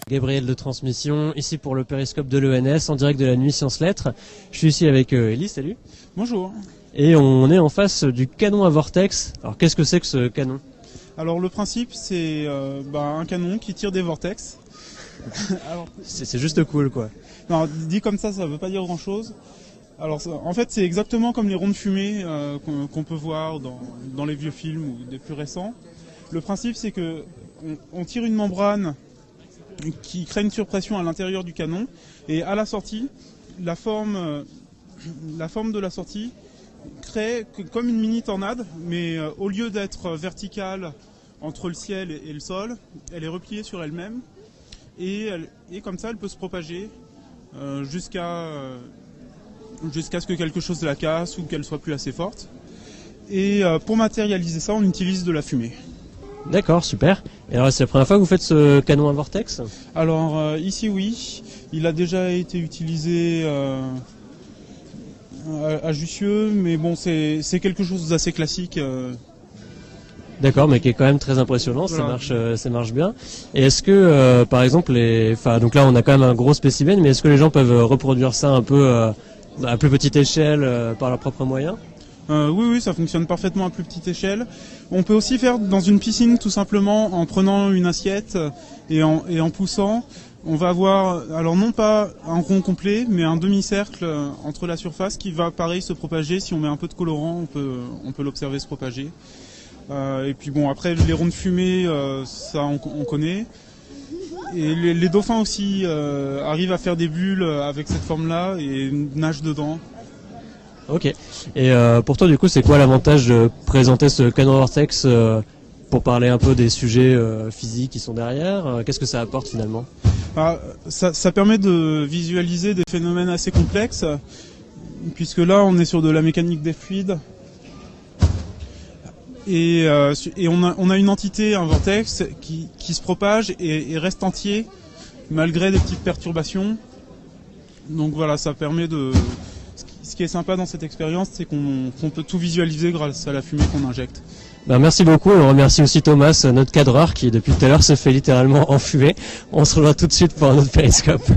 Gabriel de Transmission, ici pour le périscope de l'ENS, en direct de la nuit Sciences Lettres. Je suis ici avec Ellie, salut. Bonjour. Et on est en face du canon à vortex. Alors qu'est-ce que c'est que ce canon? Alors le principe c'est un canon qui tire des vortex. Alors, c'est juste cool quoi. Non, dit comme ça veut pas dire grand chose. Alors en fait c'est exactement comme les ronds de fumée qu'on peut voir dans les vieux films ou des plus récents. Le principe c'est que on tire une membrane qui crée une surpression à l'intérieur du canon et à la sortie, la forme de la sortie crée comme une mini tornade, mais au lieu d'être verticale entre le ciel et le sol, elle est repliée sur elle-même et comme ça elle peut se propager jusqu'à ce que quelque chose la casse ou qu'elle soit plus assez forte. Et pour matérialiser ça, on utilise de la fumée. D'accord, super. Et alors c'est la première fois que vous faites ce canon à vortex? Alors ici oui, il a déjà été utilisé à Jussieu, mais bon c'est quelque chose d'assez classique. D'accord, mais qui est quand même très impressionnant, voilà. Ça marche bien. Et est-ce que, par exemple, donc là on a quand même un gros spécimen, mais est-ce que les gens peuvent reproduire ça un peu à plus petite échelle par leurs propres moyens? Oui, ça fonctionne parfaitement à plus petite échelle. On peut aussi faire dans une piscine tout simplement en prenant une assiette et en poussant. On va avoir, alors non pas un rond complet, mais un demi-cercle entre la surface qui va pareil se propager. Si on met un peu de colorant, on peut l'observer se propager. Et puis bon, après les ronds de fumée, ça on connaît. Et les dauphins aussi arrivent à faire des bulles avec cette forme-là et nagent dedans. Ok. Et pour toi, du coup, c'est quoi l'avantage de présenter ce canon à vortex pour parler un peu des sujets physiques qui sont derrière? Qu'est-ce que ça apporte finalement? Ça permet de visualiser des phénomènes assez complexes, puisque là, on est sur de la mécanique des fluides. Et on a une entité, un vortex, qui se propage et reste entier, malgré des petites perturbations. Donc voilà, ça permet de... Ce qui est sympa dans cette expérience, c'est qu'on peut tout visualiser grâce à la fumée qu'on injecte. Merci beaucoup et on remercie aussi Thomas, notre cadreur, qui depuis tout à l'heure se fait littéralement enfumer. On se revoit tout de suite pour un autre périscope.